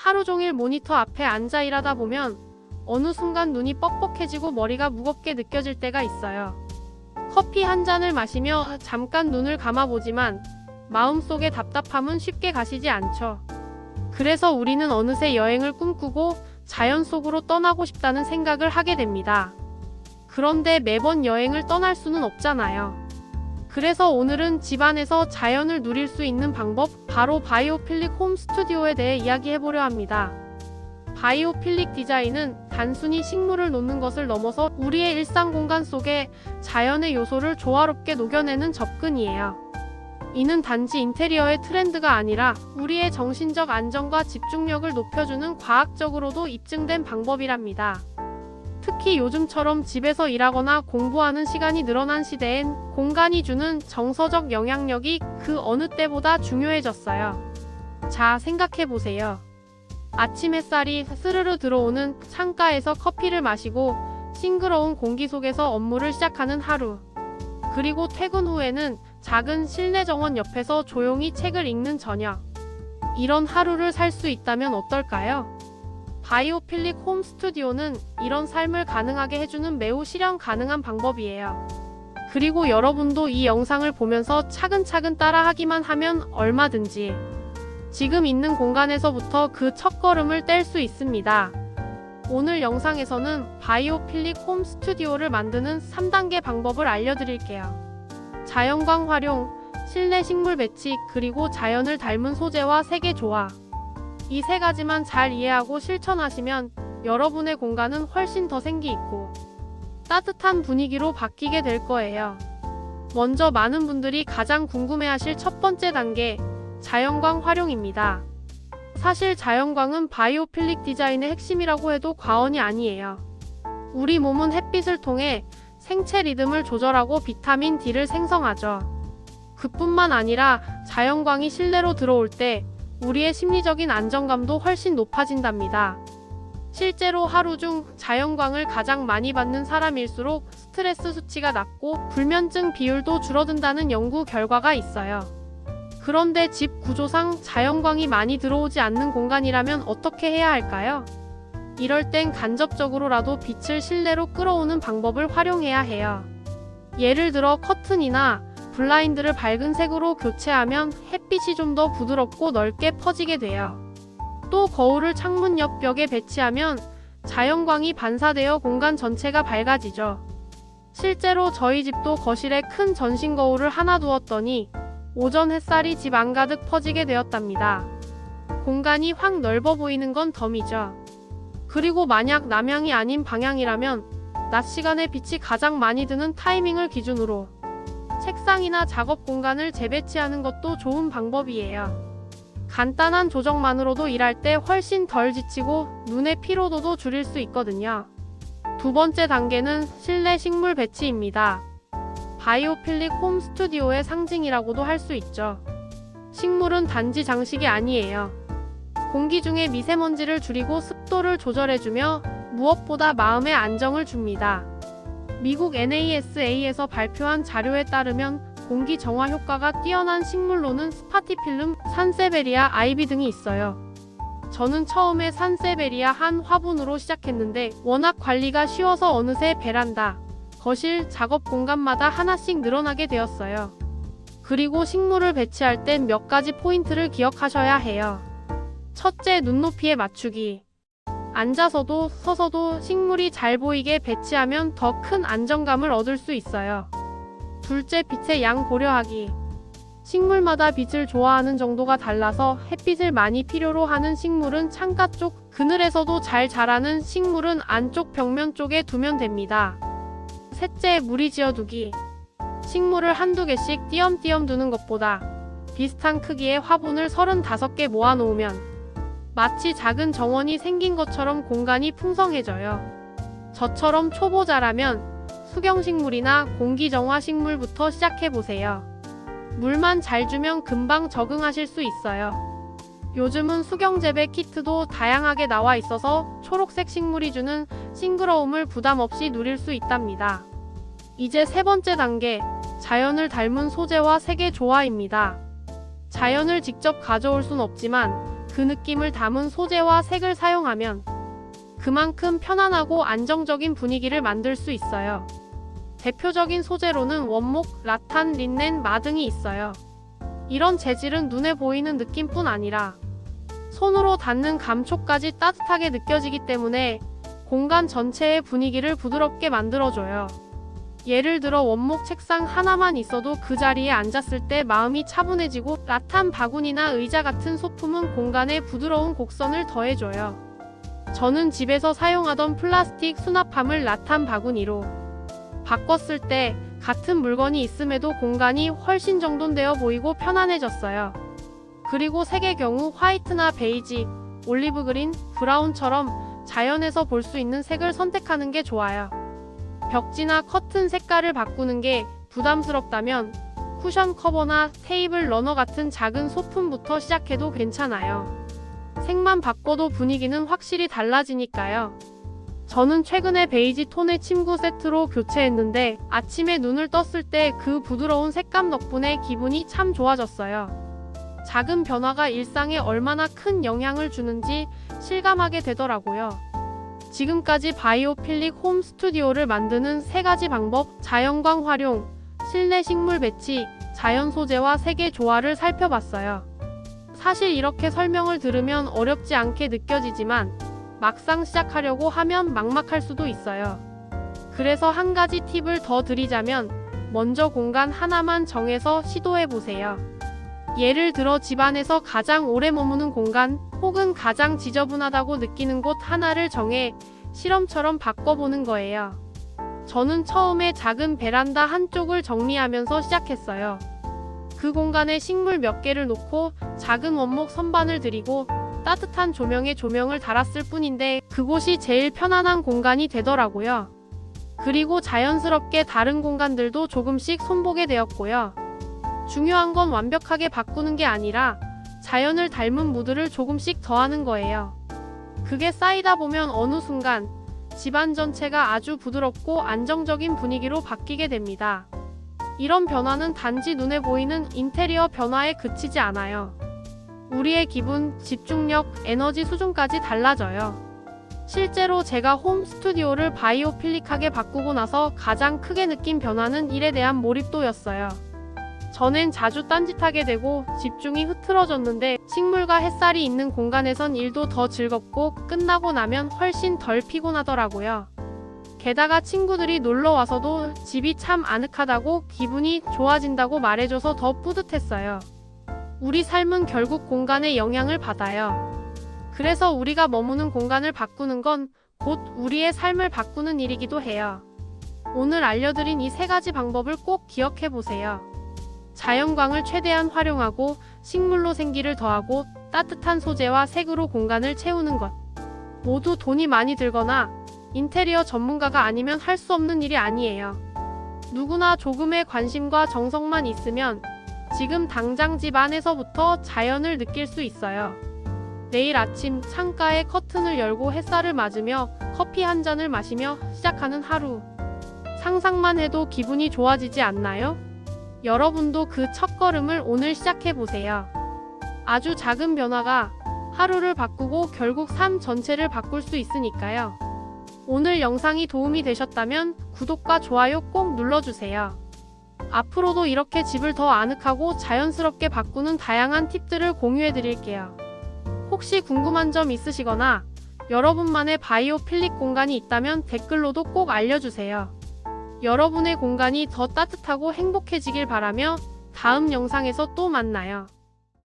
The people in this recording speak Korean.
하루 종일 모니터 앞에 앉아 일하다 보면 어느 순간 눈이 뻑뻑해지고 머리가 무겁게 느껴질 때가 있어요. 커피 한 잔을 마시며 잠깐 눈을 감아보지만 마음속의 답답함은 쉽게 가시지 않죠. 그래서 우리는 어느새 여행을 꿈꾸고 자연 속으로 떠나고 싶다는 생각을 하게 됩니다. 그런데 매번 여행을 떠날 수는 없잖아요. 그래서 오늘은 집안에서 자연을 누릴 수 있는 방법, 바로 바이오필릭 홈 스튜디오에 대해 이야기해보려 합니다. 바이오필릭 디자인은 단순히 식물을 놓는 것을 넘어서 우리의 일상 공간 속에 자연의 요소를 조화롭게 녹여내는 접근이에요. 이는 단지 인테리어의 트렌드가 아니라 우리의 정신적 안정과 집중력을 높여주는 과학적으로도 입증된 방법이랍니다. 특히 요즘처럼 집에서 일하거나 공부하는 시간이 늘어난 시대엔 공간이 주는 정서적 영향력이 그 어느 때보다 중요해졌어요. 자, 생각해보세요. 아침 햇살이 스르르 들어오는 창가에서 커피를 마시고 싱그러운 공기 속에서 업무를 시작하는 하루. 그리고 퇴근 후에는 작은 실내 정원 옆에서 조용히 책을 읽는 저녁. 이런 하루를 살 수 있다면 어떨까요? 바이오필릭 홈 스튜디오는 이런 삶을 가능하게 해주는 매우 실현 가능한 방법이에요. 그리고 여러분도 이 영상을 보면서 차근차근 따라하기만 하면 얼마든지 지금 있는 공간에서부터 그 첫걸음을 뗄 수 있습니다. 오늘 영상에서는 바이오필릭 홈 스튜디오를 만드는 3단계 방법을 알려드릴게요. 자연광 활용, 실내 식물 배치, 그리고 자연을 닮은 소재와 색의 조화. 이 세 가지만 잘 이해하고 실천하시면 여러분의 공간은 훨씬 더 생기 있고 따뜻한 분위기로 바뀌게 될 거예요. 먼저 많은 분들이 가장 궁금해하실 첫 번째 단계, 자연광 활용입니다. 사실 자연광은 바이오필릭 디자인의 핵심이라고 해도 과언이 아니에요. 우리 몸은 햇빛을 통해 생체 리듬을 조절하고 비타민 D를 생성하죠. 그뿐만 아니라 자연광이 실내로 들어올 때 우리의 심리적인 안정감도 훨씬 높아진답니다. 실제로 하루 중 자연광을 가장 많이 받는 사람일수록 스트레스 수치가 낮고 불면증 비율도 줄어든다는 연구 결과가 있어요. 그런데 집 구조상 자연광이 많이 들어오지 않는 공간이라면 어떻게 해야 할까요? 이럴 땐 간접적으로라도 빛을 실내로 끌어오는 방법을 활용해야 해요. 예를 들어 커튼이나 블라인드를 밝은 색으로 교체하면 햇빛이 좀 더 부드럽고 넓게 퍼지게 돼요. 또 거울을 창문 옆 벽에 배치하면 자연광이 반사되어 공간 전체가 밝아지죠. 실제로 저희 집도 거실에 큰 전신 거울을 하나 두었더니 오전 햇살이 집 안가득 퍼지게 되었답니다. 공간이 확 넓어 보이는 건 덤이죠. 그리고 만약 남향이 아닌 방향이라면 낮 시간에 빛이 가장 많이 드는 타이밍을 기준으로 책상이나 작업 공간을 재배치하는 것도 좋은 방법이에요. 간단한 조정만으로도 일할 때 훨씬 덜 지치고 눈의 피로도도 줄일 수 있거든요. 두 번째 단계는 실내 식물 배치입니다. 바이오필릭 홈 스튜디오의 상징이라고도 할 수 있죠. 식물은 단지 장식이 아니에요. 공기 중의 미세먼지를 줄이고 습도를 조절해주며 무엇보다 마음의 안정을 줍니다. 미국 NASA에서 발표한 자료에 따르면 공기 정화 효과가 뛰어난 식물로는 스파티필름, 산세베리아, 아이비 등이 있어요. 저는 처음에 산세베리아 한 화분으로 시작했는데 워낙 관리가 쉬워서 어느새 베란다, 거실, 작업 공간마다 하나씩 늘어나게 되었어요. 그리고 식물을 배치할 땐 몇 가지 포인트를 기억하셔야 해요. 첫째, 눈높이에 맞추기. 앉아서도 서서도 식물이 잘 보이게 배치하면 더 큰 안정감을 얻을 수 있어요. 둘째, 빛의 양 고려하기. 식물마다 빛을 좋아하는 정도가 달라서 햇빛을 많이 필요로 하는 식물은 창가 쪽, 그늘에서도 잘 자라는 식물은 안쪽 벽면 쪽에 두면 됩니다. 셋째, 무리 지어두기. 식물을 한두 개씩 띄엄띄엄 두는 것보다 비슷한 크기의 화분을 35개 모아놓으면 마치 작은 정원이 생긴 것처럼 공간이 풍성해져요. 저처럼 초보자라면 수경식물이나 공기정화식물부터 시작해보세요. 물만 잘 주면 금방 적응하실 수 있어요. 요즘은 수경재배 키트도 다양하게 나와 있어서 초록색 식물이 주는 싱그러움을 부담 없이 누릴 수 있답니다. 이제 세 번째 단계, 자연을 닮은 소재와 색의 조화입니다. 자연을 직접 가져올 순 없지만 그 느낌을 담은 소재와 색을 사용하면 그만큼 편안하고 안정적인 분위기를 만들 수 있어요. 대표적인 소재로는 원목, 라탄, 린넨, 마 등이 있어요. 이런 재질은 눈에 보이는 느낌뿐 아니라 손으로 닿는 감촉까지 따뜻하게 느껴지기 때문에 공간 전체의 분위기를 부드럽게 만들어줘요. 예를 들어 원목 책상 하나만 있어도 그 자리에 앉았을 때 마음이 차분해지고, 라탄 바구니나 의자 같은 소품은 공간에 부드러운 곡선을 더해줘요. 저는 집에서 사용하던 플라스틱 수납함을 라탄 바구니로 바꿨을 때 같은 물건이 있음에도 공간이 훨씬 정돈되어 보이고 편안해졌어요. 그리고 색의 경우 화이트나 베이지, 올리브 그린, 브라운처럼 자연에서 볼 수 있는 색을 선택하는 게 좋아요. 벽지나 커튼 색깔을 바꾸는 게 부담스럽다면 쿠션 커버나 테이블 러너 같은 작은 소품부터 시작해도 괜찮아요. 색만 바꿔도 분위기는 확실히 달라지니까요. 저는 최근에 베이지 톤의 침구 세트로 교체했는데 아침에 눈을 떴을 때 그 부드러운 색감 덕분에 기분이 참 좋아졌어요. 작은 변화가 일상에 얼마나 큰 영향을 주는지 실감하게 되더라고요. 지금까지 바이오필릭 홈 스튜디오를 만드는 3가지 방법, 자연광 활용, 실내 식물 배치, 자연 소재와 색의 조화를 살펴봤어요. 사실 이렇게 설명을 들으면 어렵지 않게 느껴지지만 막상 시작하려고 하면 막막할 수도 있어요. 그래서 한 가지 팁을 더 드리자면 먼저 공간 하나만 정해서 시도해보세요. 예를 들어 집안에서 가장 오래 머무는 공간 혹은 가장 지저분하다고 느끼는 곳 하나를 정해 실험처럼 바꿔보는 거예요. 저는 처음에 작은 베란다 한쪽을 정리하면서 시작했어요. 그 공간에 식물 몇 개를 놓고 작은 원목 선반을 들이고 따뜻한 조명에 조명을 달았을 뿐인데 그곳이 제일 편안한 공간이 되더라고요. 그리고 자연스럽게 다른 공간들도 조금씩 손보게 되었고요. 중요한 건 완벽하게 바꾸는 게 아니라 자연을 닮은 무드를 조금씩 더하는 거예요. 그게 쌓이다 보면 어느 순간 집안 전체가 아주 부드럽고 안정적인 분위기로 바뀌게 됩니다. 이런 변화는 단지 눈에 보이는 인테리어 변화에 그치지 않아요. 우리의 기분, 집중력, 에너지 수준까지 달라져요. 실제로 제가 홈 스튜디오를 바이오필릭하게 바꾸고 나서 가장 크게 느낀 변화는 일에 대한 몰입도였어요. 전엔 자주 딴짓하게 되고 집중이 흐트러졌는데 식물과 햇살이 있는 공간에선 일도 더 즐겁고 끝나고 나면 훨씬 덜 피곤하더라고요. 게다가 친구들이 놀러 와서도 집이 참 아늑하다고 기분이 좋아진다고 말해줘서 더 뿌듯했어요. 우리 삶은 결국 공간의 영향을 받아요. 그래서 우리가 머무는 공간을 바꾸는 건 곧 우리의 삶을 바꾸는 일이기도 해요. 오늘 알려드린 이 3가지 방법을 꼭 기억해보세요. 자연광을 최대한 활용하고 식물로 생기를 더하고 따뜻한 소재와 색으로 공간을 채우는 것. 모두 돈이 많이 들거나 인테리어 전문가가 아니면 할 수 없는 일이 아니에요. 누구나 조금의 관심과 정성만 있으면 지금 당장 집 안에서부터 자연을 느낄 수 있어요. 내일 아침 창가에 커튼을 열고 햇살을 맞으며 커피 한 잔을 마시며 시작하는 하루. 상상만 해도 기분이 좋아지지 않나요? 여러분도 그 첫걸음을 오늘 시작해보세요. 아주 작은 변화가 하루를 바꾸고 결국 삶 전체를 바꿀 수 있으니까요. 오늘 영상이 도움이 되셨다면 구독과 좋아요 꼭 눌러주세요. 앞으로도 이렇게 집을 더 아늑하고 자연스럽게 바꾸는 다양한 팁들을 공유해드릴게요. 혹시 궁금한 점 있으시거나 여러분만의 바이오필릭 공간이 있다면 댓글로도 꼭 알려주세요. 여러분의 공간이 더 따뜻하고 행복해지길 바라며 다음 영상에서 또 만나요.